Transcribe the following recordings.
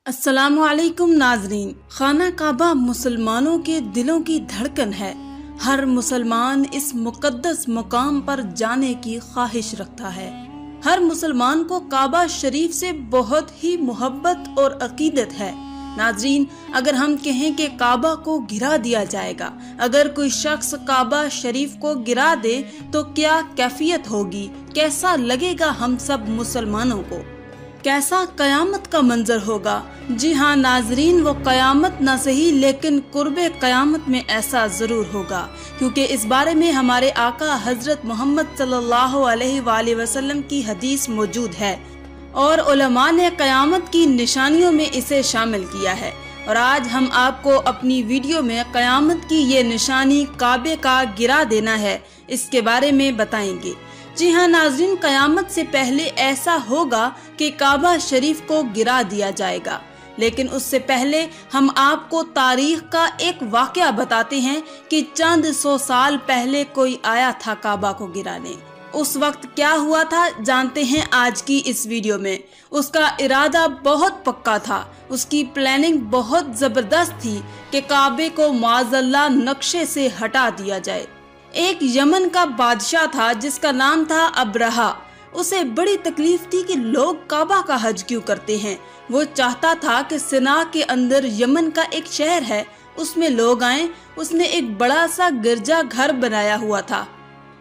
अस्सलामु अलैकुम नाजरीन। खाना काबा मुसलमानों के दिलों की धड़कन है। हर मुसलमान इस मुकद्दस मुकाम पर जाने की ख्वाहिश रखता है। हर मुसलमान को काबा शरीफ से बहुत ही मोहब्बत और अकीदत है। नाजरीन, अगर हम कहें कि काबा को गिरा दिया जाएगा, अगर कोई शख्स काबा शरीफ को गिरा दे तो क्या कैफियत होगी, कैसा लगेगा हम सब मुसलमानों को, कैसा कयामत का मंजर होगा। जी हाँ नाजरीन, वो कयामत न सही लेकिन कुर्बे कयामत में ऐसा जरूर होगा, क्योंकि इस बारे में हमारे आका हजरत मोहम्मद सल्लल्लाहु अलैहि वसल्लम की हदीस मौजूद है और उलमा ने कयामत की निशानियों में इसे शामिल किया है। और आज हम आपको अपनी वीडियो में कयामत की ये निशानी काबे का गिरा देना है, इसके बारे में बताएंगे। जी हाँ नाज़रीन, कयामत से पहले ऐसा होगा कि काबा शरीफ को गिरा दिया जाएगा, लेकिन उससे पहले हम आपको तारीख का एक वाकया बताते हैं कि चंद 100 साल पहले कोई आया था काबा को गिराने। उस वक्त क्या हुआ था जानते हैं आज की इस वीडियो में। उसका इरादा बहुत पक्का था, उसकी प्लानिंग बहुत जबरदस्त थी कि काबे को माज़अल्लाह नक्शे से हटा दिया जाए। एक यमन का बादशाह था जिसका नाम था अब्रहा। उसे बड़ी तकलीफ थी कि लोग काबा का हज क्यों करते हैं। वो चाहता था कि सिना के अंदर यमन का एक शहर है, उसमें लोग आएं। उसने एक बड़ा सा गिरजा घर बनाया हुआ था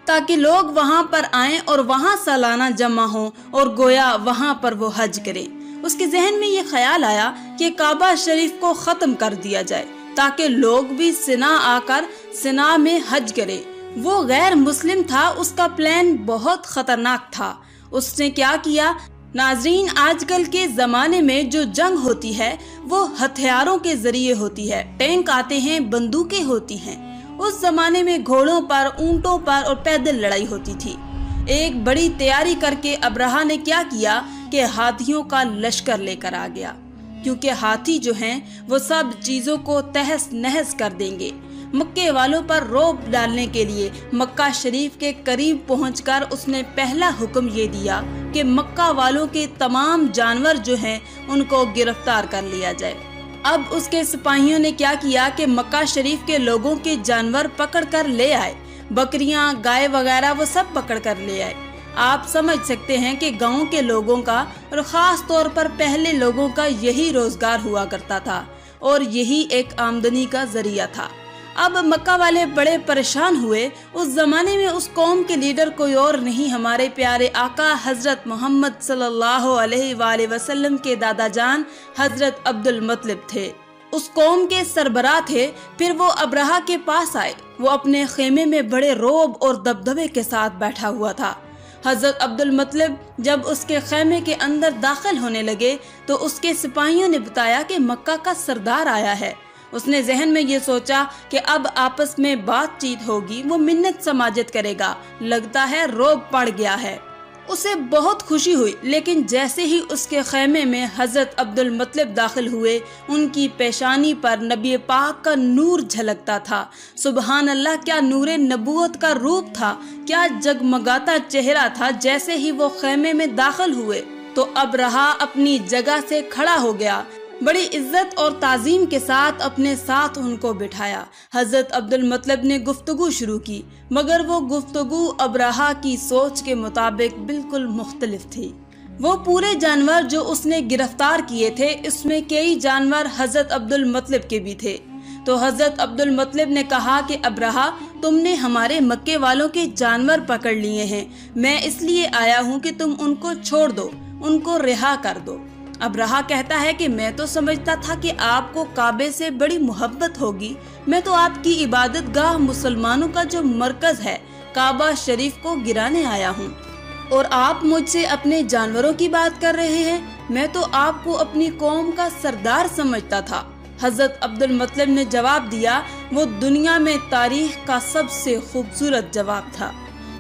ताकि लोग वहां पर आएं और वहां सालाना जमा हों और गोया वहां पर वो हज करें। उसके जहन में ये ख्याल आया कि काबा शरीफ को खत्म कर दिया जाए ताकि लोग भी सिना आकर सिना में हज करें। वो गैर मुस्लिम था, उसका प्लान बहुत खतरनाक था। उसने क्या किया नाजरीन, आजकल के जमाने में जो जंग होती है वो हथियारों के जरिए होती है। टैंक आते हैं, बंदूकें होती हैं। उस जमाने में घोड़ों पर, ऊंटों पर और पैदल लड़ाई होती थी। एक बड़ी तैयारी करके अब्रहा ने क्या किया कि हाथियों का लश्कर लेकर आ गया, क्योंकि हाथी जो हैं वो सब चीजों को तहस नहस कर देंगे। मक्के वालों पर रौब डालने के लिए मक्का शरीफ के करीब पहुंचकर उसने पहला हुक्म ये दिया कि मक्का वालों के तमाम जानवर जो हैं उनको गिरफ्तार कर लिया जाए। अब उसके सिपाहियों ने क्या किया कि मक्का शरीफ के लोगों के जानवर पकड़ कर ले आए। बकरियां, गाय वगैरह वो सब पकड़ कर ले आए। आप समझ सकते हैं कि गाँव के लोगों का और खास तौर पर पहले लोगों का यही रोजगार हुआ करता था और यही एक आमदनी का जरिया था। अब मक्का वाले बड़े परेशान हुए। उस जमाने में उस कौम के लीडर कोई और नहीं, हमारे प्यारे आका हजरत मोहम्मद सल्लल्लाहु अलैहि वसल्लम के दादा जान हजरत अब्दुल मुत्तलिब थे। उस कौम के सरबराह थे। फिर वो अब्रहा के पास आए। वो अपने खेमे में बड़े रौब और दबदबे के साथ बैठा हुआ था। हजरत अब्दुल मुत्तलिब जब उसके खेमे के अंदर दाखिल होने लगे तो उसके सिपाहियों ने बताया कि मक्का का सरदार आया है। उसने जहन में ये सोचा कि अब आपस में बातचीत होगी, वो मिन्नत समाजत करेगा। लगता है रौब पड़ गया है। उसे बहुत खुशी हुई, लेकिन जैसे ही उसके खेमे में हजरत अब्दुल मुत्तलिब दाखिल हुए, उनकी पेशानी पर नबी पाक का नूर झलकता था। सुबहान अल्लाह, क्या नूरे नबूवत का रूप था, क्या जगमगाता चेहरा था। जैसे ही वो खेमे में दाखिल हुए तो अब्रहा अपनी जगह से खड़ा हो गया। बड़ी इज्जत और ताजीम के साथ अपने साथ उनको बिठाया। हजरत अब्दुल मुत्तलिब ने गुफ्तगू शुरू की, मगर वो गुफ्तगू अब्रहा की सोच के मुताबिक बिल्कुल मुख्तलिफ थी। वो पूरे जानवर जो उसने गिरफ्तार किए थे, इसमें कई जानवर हजरत अब्दुल मुत्तलिब के भी थे। तो हजरत अब्दुल मुत्तलिब ने कहा कि अब्रहा, तुमने हमारे मक्के वालों के जानवर पकड़ लिए हैं। मैं इसलिए आया हूँ कि तुम उनको छोड़ दो, उनको रिहा कर दो। अब्रहा कहता है कि मैं तो समझता था कि आपको काबे से बड़ी मोहब्बत होगी। मैं तो आपकी इबादत गाह मुसलमानों का जो मरकज है काबा शरीफ को गिराने आया हूँ, और आप मुझसे अपने जानवरों की बात कर रहे हैं। मैं तो आपको अपनी कौम का सरदार समझता था। हजरत अब्दुल मुत्तलिब ने जवाब दिया, वो दुनिया में तारीख का सबसे खूबसूरत जवाब था।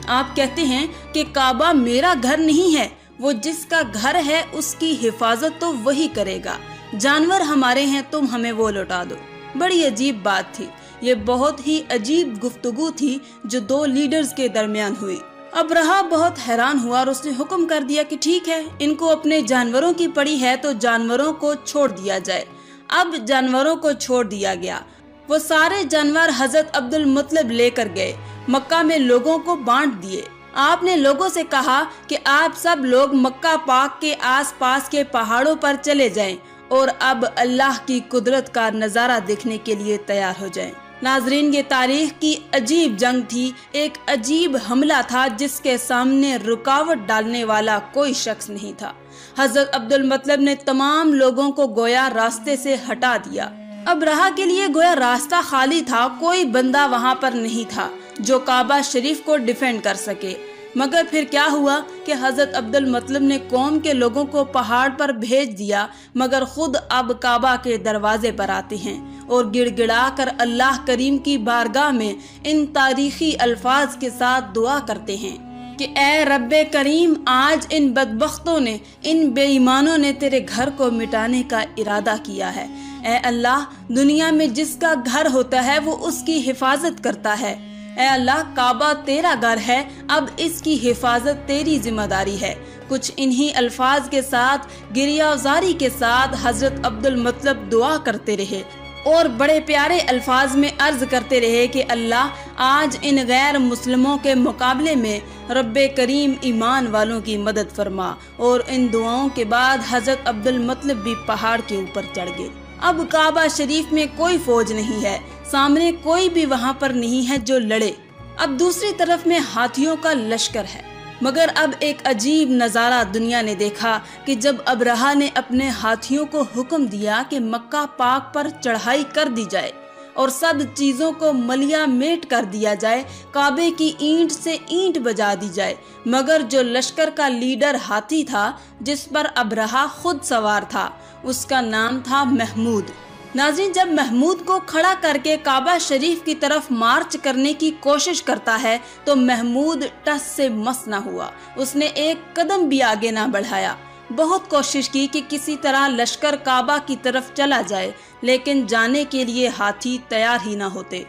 आप कहते हैं कि काबा मेरा घर नहीं है, वो जिसका घर है उसकी हिफाजत तो वही करेगा। जानवर हमारे हैं, तुम हमें वो लौटा दो। बड़ी अजीब बात थी। ये बहुत ही अजीब गुफ्तगू थी जो दो लीडर्स के दरमियान हुई। अबरहा बहुत हैरान हुआ और उसने हुक्म कर दिया कि ठीक है, इनको अपने जानवरों की पड़ी है तो जानवरों को छोड़ दिया जाए। अब जानवरों को छोड़ दिया गया। वो सारे जानवर हजरत अब्दुल मुत्तलिब लेकर गए, मक्का में लोगों को बांट दिए। आपने लोगों से कहा कि आप सब लोग मक्का पाक के आसपास के पहाड़ों पर चले जाएं और अब अल्लाह की कुदरत का नजारा देखने के लिए तैयार हो जाएं। नाजरीन, ये तारीख की अजीब जंग थी, एक अजीब हमला था जिसके सामने रुकावट डालने वाला कोई शख्स नहीं था। हजरत अब्दुल मुत्तलिब ने तमाम लोगों को गोया रास्ते से हटा दिया। अबरहा के लिए गोया रास्ता खाली था, कोई बंदा वहाँ पर नहीं था जो काबा शरीफ को डिफेंड कर सके। मगर फिर क्या हुआ कि हजरत अब्दुल मुत्तलिब ने कौम के लोगों को पहाड़ पर भेज दिया, मगर खुद अब काबा के दरवाजे पर आते हैं और गिड़गिड़ा कर अल्लाह करीम की बारगाह में इन तारीखी अल्फाज के साथ दुआ करते हैं कि ए रब्बे करीम, आज इन बदबख्तों ने, इन बेईमानों ने तेरे घर को मिटाने का इरादा किया है। ए अल्लाह, दुनिया में जिसका घर होता है वो उसकी हिफाजत करता है। ए अल्लाह, काबा तेरा घर है, अब इसकी हिफाजत तेरी जिम्मेदारी है। कुछ इन्हीं अल्फाज के साथ गिरियाजारी के साथ हजरत अब्दुल मुत्तलिब दुआ करते रहे और बड़े प्यारे अल्फाज में अर्ज करते रहे कि अल्लाह, आज इन गैर मुस्लिमों के मुकाबले में रब्बे करीम ईमान वालों की मदद फरमा। और इन दुआओं के बाद हजरत अब्दुल मुत्तलिब भी पहाड़ के ऊपर चढ़ गए। अब काबा शरीफ में कोई फौज नहीं है, सामने कोई भी वहाँ पर नहीं है जो लड़े। अब दूसरी तरफ में हाथियों का लश्कर है। मगर अब एक अजीब नज़ारा दुनिया ने देखा कि जब अबरहा ने अपने हाथियों को हुक्म दिया कि मक्का पाक पर चढ़ाई कर दी जाए और सब चीज़ों को मलिया मेट कर दिया जाए, काबे की ईंट से ईंट बजा दी जाए, मगर जो लश्कर का लीडर हाथी था जिस पर अबरहा खुद सवार था, उसका नाम था महमूद। नाज़रीन, जब महमूद को खड़ा करके काबा शरीफ की तरफ मार्च करने की कोशिश करता है तो महमूद टस से मस न हुआ, उसने एक कदम भी आगे ना बढ़ाया। बहुत कोशिश की कि किसी तरह लश्कर काबा की तरफ चला जाए, लेकिन जाने के लिए हाथी तैयार ही ना होते।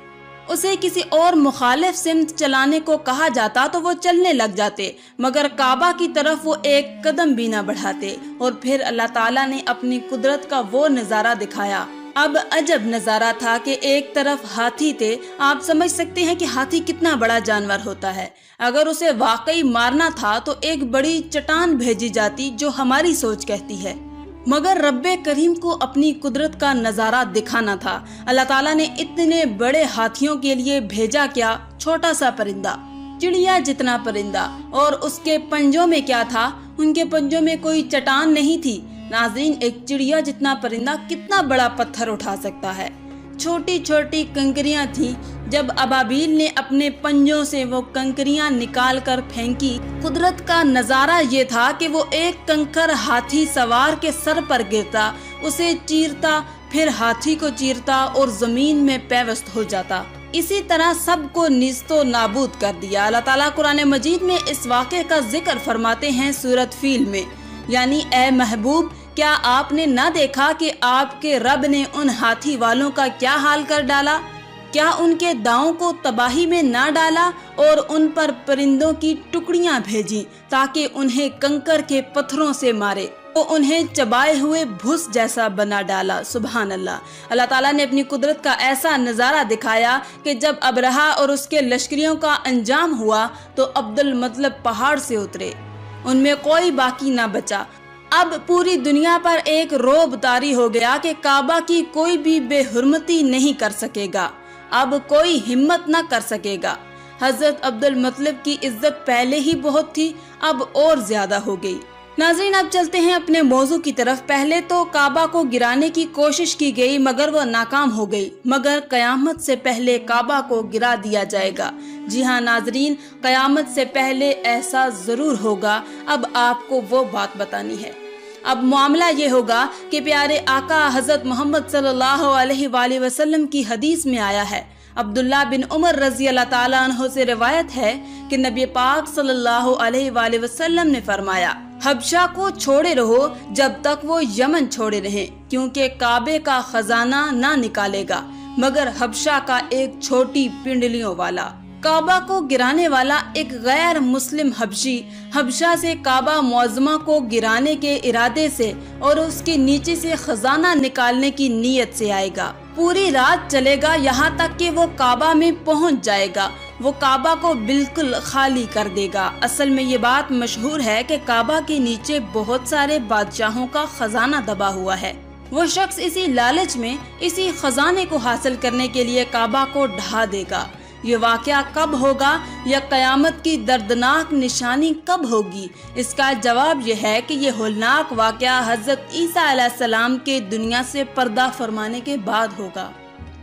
उसे किसी और मुखालिफ सिमत चलाने को कहा जाता तो वो चलने लग जाते, मगर काबा की तरफ वो एक कदम भी ना बढ़ाते। और फिर अल्लाह ताला ने अपनी कुदरत का वो नज़ारा दिखाया। अब अजब नज़ारा था कि एक तरफ हाथी थे। आप समझ सकते हैं कि हाथी कितना बड़ा जानवर होता है। अगर उसे वाकई मारना था तो एक बड़ी चट्टान भेजी जाती जो हमारी सोच कहती है, मगर रब्बे करीम को अपनी कुदरत का नज़ारा दिखाना था। अल्लाह ताला ने इतने बड़े हाथियों के लिए भेजा क्या, छोटा सा परिंदा, चिड़िया जितना परिंदा। और उसके पंजों में क्या था, उनके पंजों में कोई चट्टान नहीं थी। नाज़रीन, एक चिड़िया जितना परिंदा कितना बड़ा पत्थर उठा सकता है। छोटी छोटी कंकरियां थी। जब अबाबील ने अपने पंजों से वो कंकरियां निकाल कर फेंकी, कुदरत का नज़ारा ये था कि वो एक कंकर हाथी सवार के सर पर गिरता, उसे चीरता, फिर हाथी को चीरता और जमीन में पैवस्त हो जाता। इसी तरह सबको निस्तो नाबूद कर दिया। अल्लाह ताला कुरान मजीद में इस वाक़े का जिक्र फरमाते हैं सूरत फील में, यानी ए महबूब, क्या आपने न देखा कि आपके रब ने उन हाथी वालों का क्या हाल कर डाला? क्या उनके दांवों को तबाही में ना डाला और उन पर परिंदों की टुकड़ियां भेजी ताकि उन्हें कंकर के पत्थरों से मारे, तो उन्हें चबाए हुए भूस जैसा बना डाला। सुभान अल्लाह। अल्लाह ताला ने अपनी कुदरत का ऐसा नज़ारा दिखाया कि जब अबरहा और उसके लश्करियों का अंजाम हुआ तो अब्दुल मुत्तलिब पहाड़ से उतरे, उनमें कोई बाकी ना बचा। अब पूरी दुनिया पर एक रोब तारी हो गया कि काबा की कोई भी बेहुरमती नहीं कर सकेगा, अब कोई हिम्मत न कर सकेगा। हजरत अब्दुल मुत्तलिब की इज्जत पहले ही बहुत थी, अब और ज्यादा हो गई। नाज़रीन, अब चलते हैं अपने मौजू की तरफ। पहले तो काबा को गिराने की कोशिश की गई मगर वो नाकाम हो गई, मगर कयामत से पहले काबा को गिरा दिया जाएगा। जी हाँ नाज़रीन, कयामत से पहले ऐसा जरूर होगा। अब आपको वो बात बतानी है। अब मामला ये होगा कि प्यारे आका हजरत मोहम्मद सल्लल्लाहु अलैहि वसल्लम की हदीस में आया है, अब्दुल्ला बिन उमर रजी अल्लाह ताला अन्हु से रिवायत है कि नबी पाक सल्लल्लाहु अलैहि वसल्लम ने फरमाया, हबशा को छोड़े रहो जब तक वो यमन छोड़े रहें, क्योंकि काबे का खजाना ना निकालेगा मगर हबशा का एक छोटी पिंडलियों वाला। काबा को गिराने वाला एक गैर मुस्लिम हबशी हबशा से काबा मुअज़्ज़मा को गिराने के इरादे से और उसके नीचे से खजाना निकालने की नीयत से आएगा। पूरी रात चलेगा, यहाँ तक कि वो काबा में पहुँच जाएगा। वो काबा को बिल्कुल खाली कर देगा। असल में ये बात मशहूर है कि काबा के नीचे बहुत सारे बादशाहों का खजाना दबा हुआ है। वो शख्स इसी लालच में इसी खजाने को हासिल करने के लिए काबा को ढा देगा। ये वाक़या कब होगा या क़यामत की दर्दनाक निशानी कब होगी? इसका जवाब यह है कि ये होलनाक वाक़या हज़रत ईसा अलैहिस्सलाम के दुनिया से पर्दा फरमाने के बाद होगा,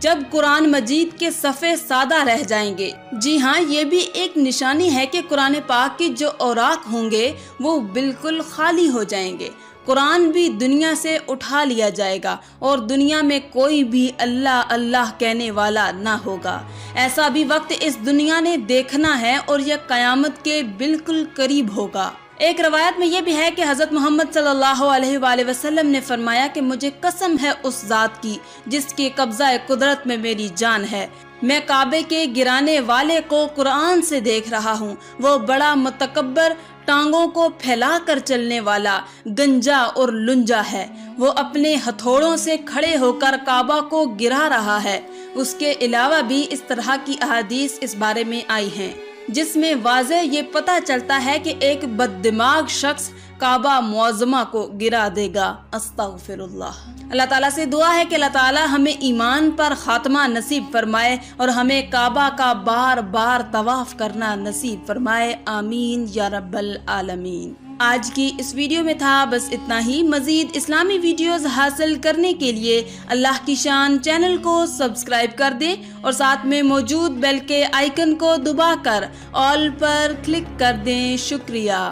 जब कुरान मजीद के सफ़े सादा रह जाएंगे। जी हाँ, ये भी एक निशानी है कि कुरान पाक की जो औराक होंगे वो बिल्कुल खाली हो जाएंगे। कुरान भी दुनिया से उठा लिया जाएगा और दुनिया में कोई भी अल्लाह अल्लाह कहने वाला ना होगा। ऐसा भी वक्त इस दुनिया ने देखना है और यह क़यामत के बिल्कुल करीब होगा। एक रवायत में यह भी है कि हज़रत मोहम्मद सल्लल्लाहु अलैहि वसल्लम ने फरमाया कि मुझे कसम है उस ज़ात की जिसके कब्ज़ा कुदरत में मेरी जान है, मैं काबे के गिराने वाले को कुरान से देख रहा हूँ। वो बड़ा मुतकब्बर, टांगों को फैलाकर चलने वाला, गंजा और लुंजा है। वो अपने हथौड़ों से खड़े होकर काबा को गिरा रहा है। उसके अलावा भी इस तरह की अहादीस इस बारे में आई हैं, जिसमें वाज़े ये पता चलता है कि एक बददिमाग शख्स काबा मुअज़्ज़मा को गिरा देगा। अस्तग़फिरुल्लाह। अल्लाह ताला से दुआ है कि अल्लाह ताला हमें ईमान पर खात्मा नसीब फरमाए और हमें काबा का बार बार तवाफ करना नसीब फरमाए। आमीन या रब्बल आलमीन। आज की इस वीडियो में था बस इतना ही। मजीद इस्लामी वीडियोस हासिल करने के लिए अल्लाह की शान चैनल को सब्सक्राइब कर दें और साथ में मौजूद बेल के आइकन को दबाकर ऑल पर क्लिक कर दें। शुक्रिया।